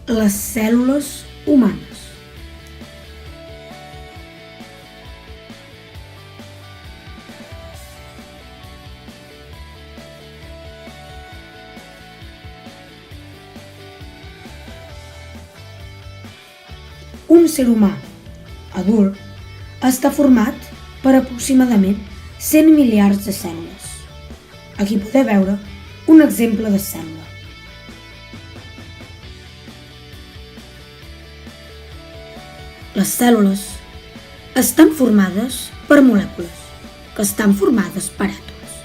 Les cèl·lules humanes. Un ser humà adult està format per aproximadament 100 miliards de cèl·lules. Aquí podeu veure un exemple de cèl·lula. Les cèl·lules estan formades per molècules, que estan formades per àtoms.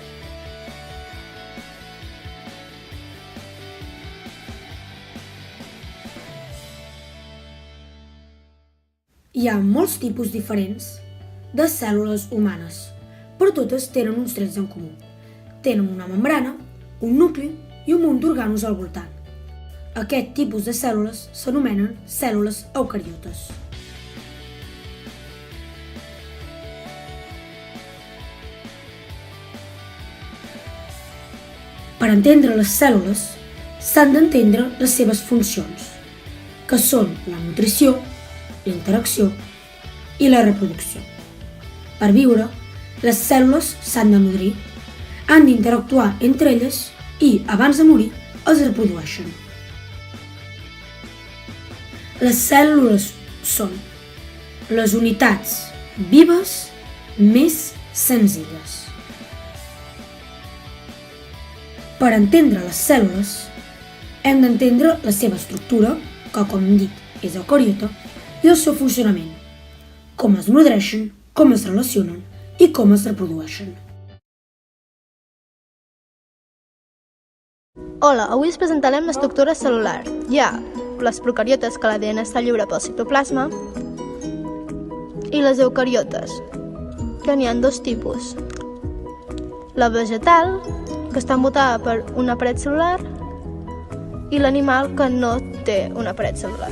Hi ha molts tipus diferents de cèl·lules humanes, però totes tenen uns trets en comú. Tenen una membrana, un nucli i un munt d'organos al voltant. Aquest tipus de cèl·lules s'anomenen cèl·lules eucariotes. Per entendre les cèl·lules, s'han d'entendre les seves funcions, que són la nutrició, la interacció i la reproducció. Per viure, les cèl·lules s'han de nodrir, han d'interactuar entre elles i, abans de morir, es reprodueixen. Les cèl·lules són les unitats vives més senzilles. Per entendre les cèl·lules, hem d'entendre la seva estructura, que com hem dit és eucariota, i el seu funcionament, com es nodreixen, com es relacionen i com es reprodueixen. Hola, avui us presentarem l'estructura cel·lular. Hi ha les procariotes, que l'ADN està lliure pel citoplasma, i les eucariotes, que n'hi ha dos tipus. La vegetal, que està envoltada per una paret cel·lular, i l'animal, que no té una paret cel·lular.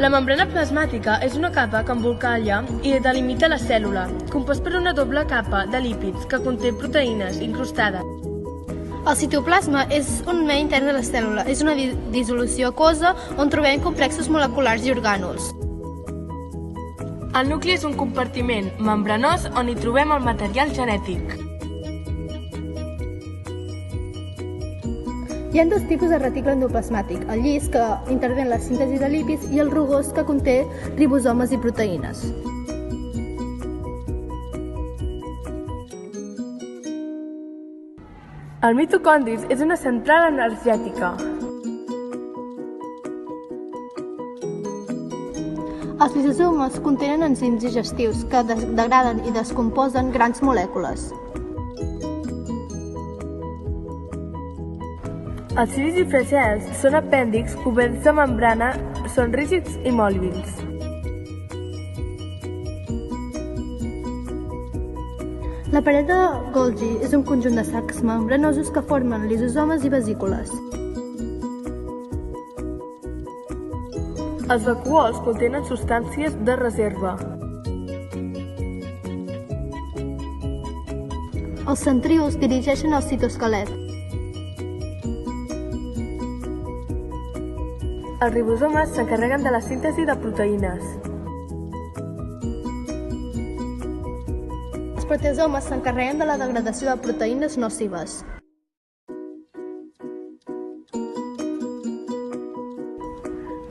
La membrana plasmàtica és una capa que embolcalla i delimita la cèl·lula, compost per una doble capa de lípids que conté proteïnes incrustades. El citoplasma és un medio intern de la cèl·lula. És una dissolució aquosa on trobem complexos moleculars i orgànuls. El nucli és un compartiment membranós on hi trobem el material genètic. Hi ha dos tipus de reticle endoplasmàtic, el llis, que intervé en la síntesi de lípids, i el rugós, que conté ribosomes i proteïnes. El mitocondri és una central energètica. Els lisosomes contenen enzims digestius que degraden i descomposen grans molècules. Els cilis i flagels són apèndixs coberts de membrana, són rígids i mòbils. La paret de Golgi és un conjunt de sacs membranosos que formen lisosomes i vesícules. Els vacuols contenen substàncies de reserva. Els centríols dirigeixen el citoesquelet. Els ribosomes s'encarreguen de la síntesi de proteïnes. Els proteasomes s'encarreguen de la degradació de proteïnes nocives.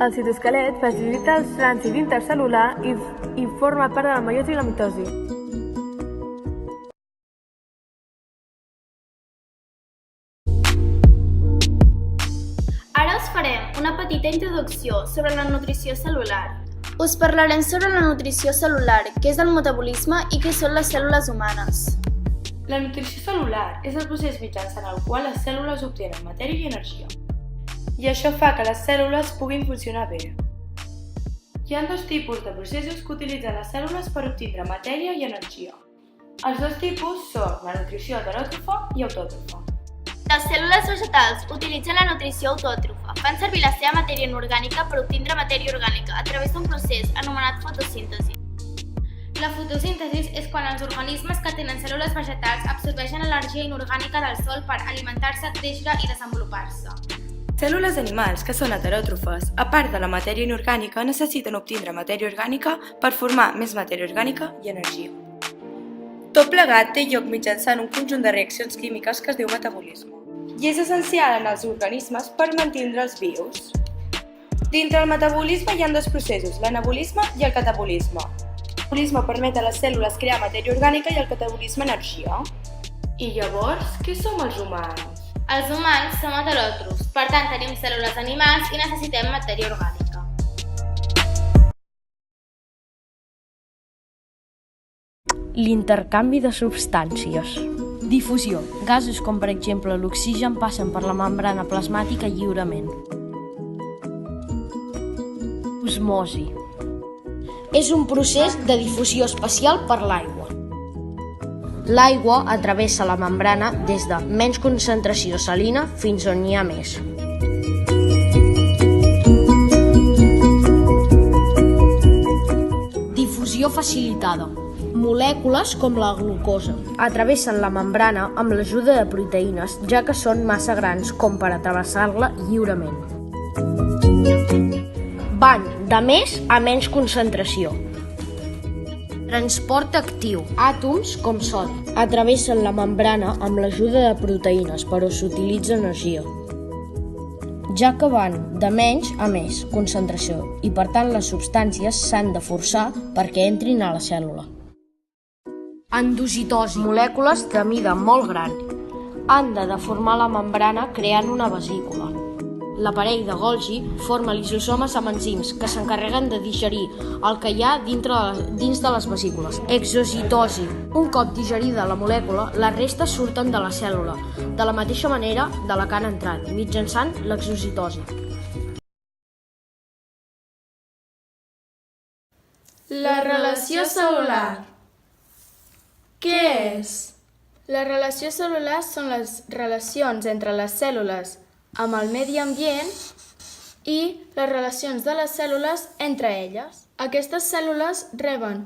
El citoesquelet facilita el trànsit intercel·lular i forma part de la meiosi i la mitosi. Ara us farem una petita introducció sobre la nutrició cel·lular. Us parlarem sobre la nutrició cel·lular, què és el metabolisme i què són les cèl·lules humanes. La nutrició cel·lular és el procés mitjançant el qual les cèl·lules obtenen matèria i energia. I això fa que les cèl·lules puguin funcionar bé. Hi ha dos tipus de processos que utilitzen les cèl·lules per obtindre matèria i energia. Els dos tipus són la nutrició heteròtrofa i autòtrofa. Les cèl·lules vegetals utilitzen la nutrició autòtrofa. Fan servir la seva matèria inorgànica per obtindre matèria orgànica a través d'un procés anomenat fotosíntesi. La fotosíntesi és quan els organismes que tenen cèl·lules vegetals absorbeixen l'energia inorgànica del sol per alimentar-se, créixer i desenvolupar-se. Cèl·lules animals que són heteròtrofes, a part de la matèria inorgànica, necessiten obtindre matèria orgànica per formar més matèria orgànica i energia. Tot plegat té lloc mitjançant un conjunt de reaccions químiques que es diu metabolisme i és essencial en els organismes per mantindre'ls vius. Dintre el metabolisme hi ha dos processos, l'anabolisme i el catabolisme. L'anabolisme permet a les cèl·lules crear matèria orgànica i el catabolisme energia. I llavors, què som els humans? Els humans som heteròtrofs, per tant tenim cèl·lules animals i necessitem matèria orgànica. L'intercanvi de substàncies. Difusió. Gasos com per exemple l'oxigen passen per la membrana plasmàtica lliurement. Osmosi. És un procés de difusió especial per l'aigua. L'aigua travessa la membrana des de menys concentració salina fins on n'hi ha més. Difusió facilitada. Molècules com la glucosa travessen la membrana amb l'ajuda de proteïnes, ja que són massa grans com per travessar-la lliurement. Van de més a menys concentració. Transport actiu. Àtoms, com sodi, travessen la membrana amb l'ajuda de proteïnes, però s'utilitza energia, ja que van de menys a més concentració i per tant les substàncies s'han de forçar perquè entrin a la cèl·lula. Endocitosi. Molècules de mida molt gran han de deformar la membrana creant una vesícula. L'aparell de Golgi forma lisosomes amb enzims que s'encarreguen de digerir el que hi ha dins de les vesícules. Exocitosi. Un cop digerida la molècula, les restes surten de la cèl·lula, de la mateixa manera de la que han entrat, mitjançant l'exocitosi. La relació cel·lular. Què és? La relació cel·lular són les relacions entre les cèl·lules amb el medi ambient i les relacions de les cèl·lules entre elles. Aquestes cèl·lules reben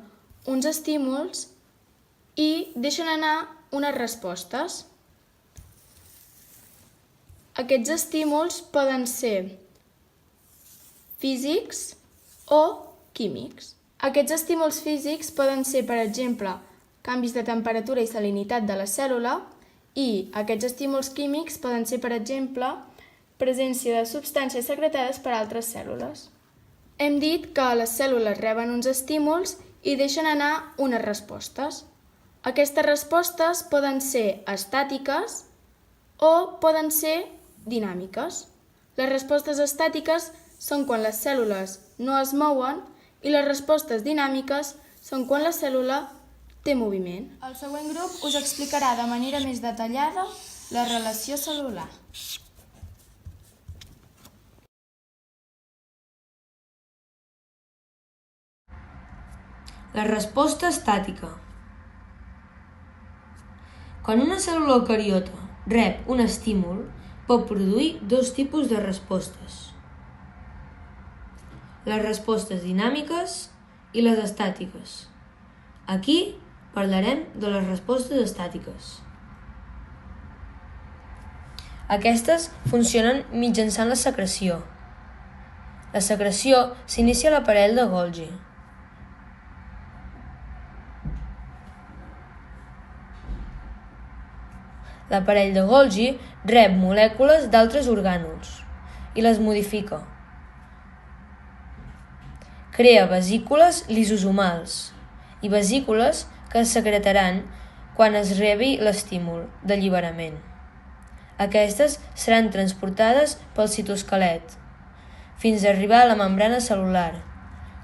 uns estímuls i deixen anar unes respostes. Aquests estímuls poden ser físics o químics. Aquests estímuls físics poden ser, per exemple, canvis de temperatura i salinitat de la cèl·lula i aquests estímuls químics poden ser, per exemple, presència de substàncies secretades per altres cèl·lules. Hem dit que les cèl·lules reben uns estímuls i deixen anar unes respostes. Aquestes respostes poden ser estàtiques o poden ser dinàmiques. Les respostes estàtiques són quan les cèl·lules no es mouen i les respostes dinàmiques són quan la cèl·lula té moviment. El següent grup us explicarà de manera més detallada la relació cel·lular. La resposta estàtica. Quan una cèl·lula eucariota rep un estímul, pot produir dos tipus de respostes: les respostes dinàmiques i les estàtiques. Aquí parlarem de les respostes estàtiques. Aquestes funcionen mitjançant la secreció. La secreció s'inicia a l'aparell de Golgi. L'aparell de Golgi rep molècules d'altres orgànuls i les modifica. Crea vesícules lisosomals i vesícules que es secretaran quan es rebi l'estímul d'alliberament. Aquestes seran transportades pel citoesquelet fins a arribar a la membrana cel·lular,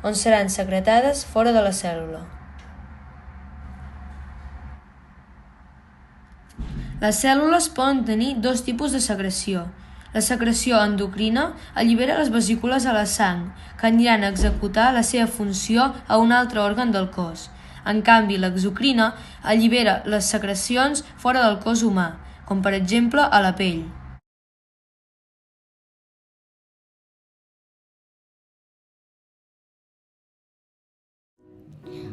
on seran secretades fora de la cèl·lula. Les cèl·lules poden tenir dos tipus de secreció. La secreció endocrina allibera les vesícules a la sang, que aniran a executar la seva funció a un altre òrgan del cos. En canvi, l'exocrina allibera les secrecions fora del cos humà, com per exemple a la pell.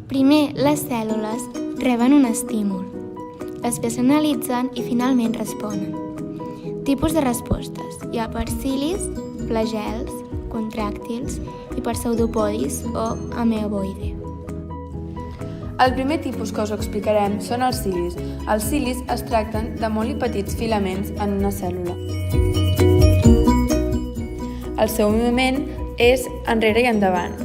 Primer, les cèl·lules reben un estímul, després s'analitzen i finalment responen. Tipus de respostes. Hi ha per cilis, flagels, contràctils i per pseudopodis o ameboide. El primer tipus que us explicarem són els cilis. Els cilis es tracten de molt i petits filaments en una cèl·lula. El seu moviment és enrere i endavant.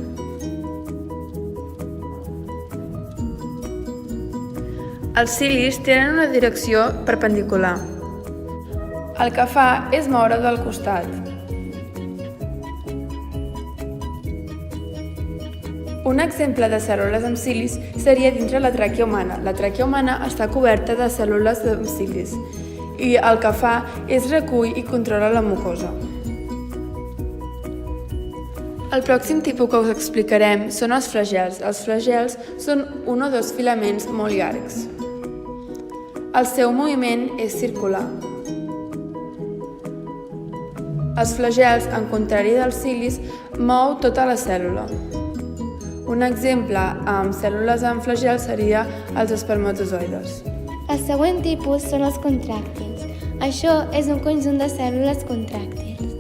Els cilis tenen una direcció perpendicular. El que fa és moure del costat. Un exemple de cèl·lules amb cilis seria dintre la tràquea humana. La tràquea humana està coberta de cèl·lules amb cilis i el que fa és recull i controla la mucosa. El pròxim tipus que us explicarem són els flagels. Els flagels són un o dos filaments molt llargs. El seu moviment és circular. Els flagels, en contrari dels cilis, mou tota la cèl·lula. Un exemple amb cèl·lules amb flagels seria els espermatozoides. El següent tipus són els contràctils. Això és un conjunt de cèl·lules contràctils.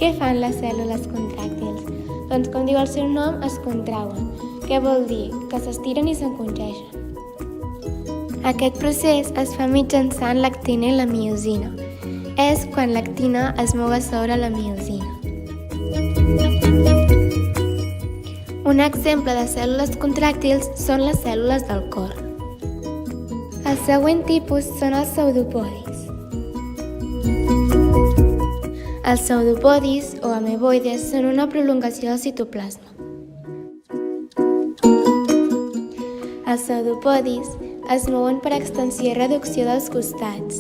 Què fan les cèl·lules contràctils? Doncs, com diu el seu nom, es contrauen. Què vol dir? Que s'estiren i s'encongeixen. Aquest procés es fa mitjançant l'actina i la miosina. És quan l'actina es mou a sobre la miosina. Un exemple de cèl·lules contràctils són les cèl·lules del cor. El següent tipus són els pseudopodis. Els pseudopodis o ameboides són una prolongació del citoplasma. Els pseudopodis es mouen per extensió i reducció dels costats.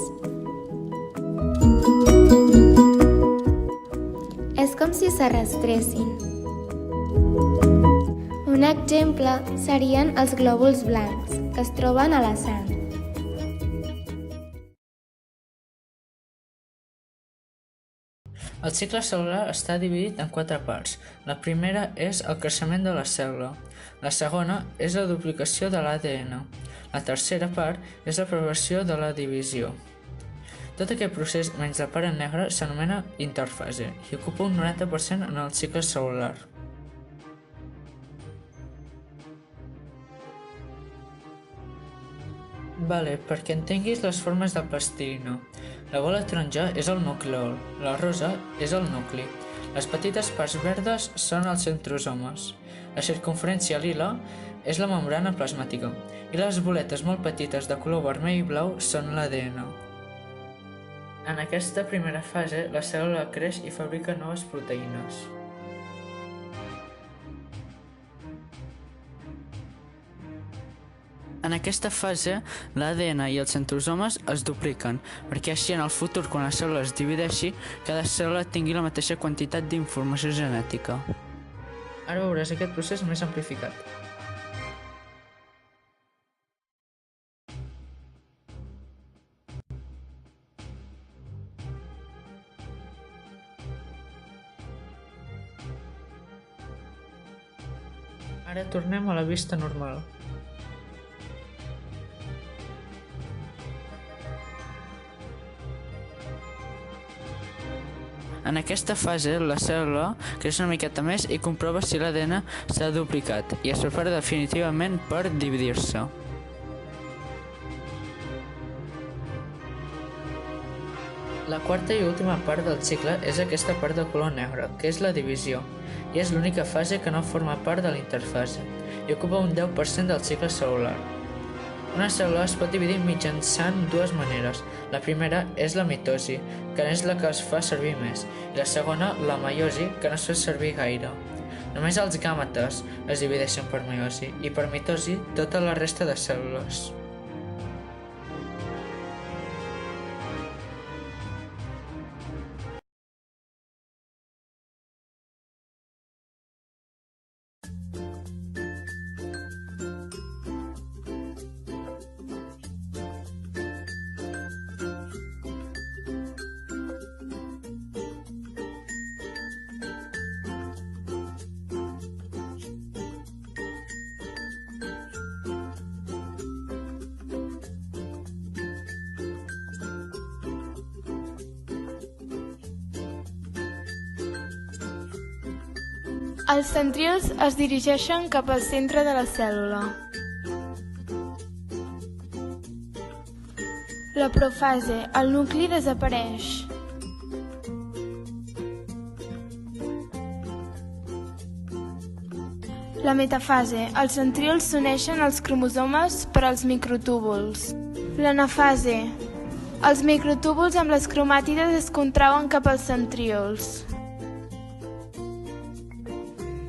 És com si s'arrastressin. Un exemple serien els glòbuls blancs, que es troben a la sang. El cicle cel·lular està dividit en 4 parts. La primera és el creixement de la cèl·lula. La segona és la duplicació de l'ADN. La tercera part és la progressió de la divisió. Tot aquest procés, menys la part en negre, s'anomena interfase i ocupa un 90% en el cicle cel·lular. Perquè entenguis les formes del plastilina. La bola taronja és el nucleol, la rosa és el nucli, les petites parts verdes són els centrosomes, la circumferència lila és la membrana plasmàtica i les boletes molt petites de color vermell i blau són l'ADN. En aquesta primera fase, la cèl·lula creix i fabrica noves proteïnes. En aquesta fase, l'ADN i els centrosomes es dupliquen, perquè així en el futur, quan la cèl·lula es divideixi, cada cèl·lula tingui la mateixa quantitat d'informació genètica. Ara veuràs aquest procés més amplificat. Ara tornem a la vista normal. En aquesta fase, la cèl·lula creix una miqueta més i comprova si l'ADN s'ha duplicat i es prepara definitivament per dividir-se. La quarta i última part del cicle és aquesta part de color negre, que és la divisió, i és l'única fase que no forma part de la interfase i ocupa un 10% del cicle cel·lular. Una cèl·lula es pot dividir mitjançant dues maneres. La primera és la mitosi, que és la que es fa servir més, i la segona, la meiosi, que no es fa servir gaire. Només els gàmetes es divideixen per meiosi i per mitosi tota la resta de cèl·lules. Els centríols es dirigeixen cap al centre de la cèl·lula. La profase, el nucli desapareix. La metafase, els centríols s'uneixen als cromosomes per als microtúbuls. L'anafase, els microtúbuls amb les cromàtides es contrauen cap als centríols.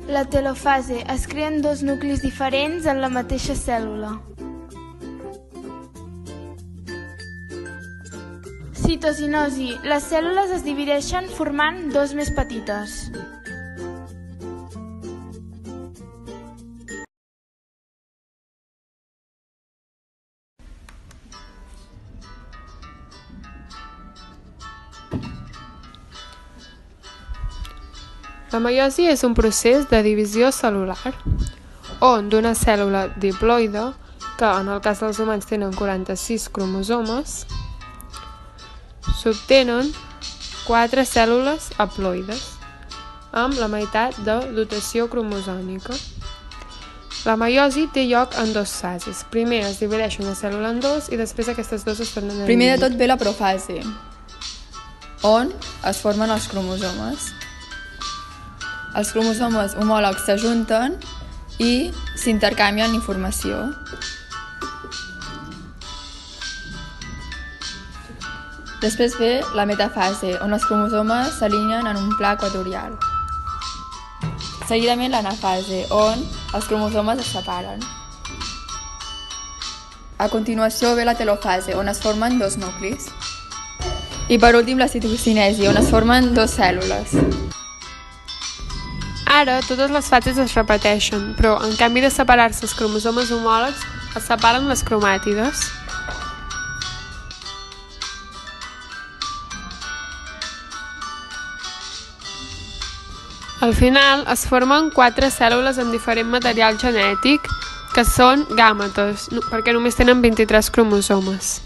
La telofase, es creen dos nuclis diferents en la mateixa cèl·lula. Citocinosi, les cèl·lules es divideixen formant dos més petites. La meiosi és un procés de divisió cel·lular, on d'una cèl·lula diploide, que en el cas dels humans tenen 46 cromosomes, s'obtenen 4 cèl·lules haploides, amb la meitat de dotació cromosòmica. La meiosi té lloc en dues fases. Primer es divideix una cèl·lula en dos i després aquestes dues es tornen a dividir. Primer de tot ve la profase, on es formen els cromosomes. Els cromosomes homòlegs s'ajunten i s'intercanvien informació. Després ve la metafase, on els cromosomes s'alineen en un pla equatorial. Seguidament l'anafase, on els cromosomes es separen. A continuació ve la telofase, on es formen dos nuclis. I per últim la citocinesi, on es formen dues cèl·lules. Ara, totes les fases es repeteixen, però en canvi de separar-se els cromosomes homòlegs, es separen les cromàtides. Al final, es formen 4 cèl·lules amb diferent material genètic, que són gàmetes, perquè només tenen 23 cromosomes.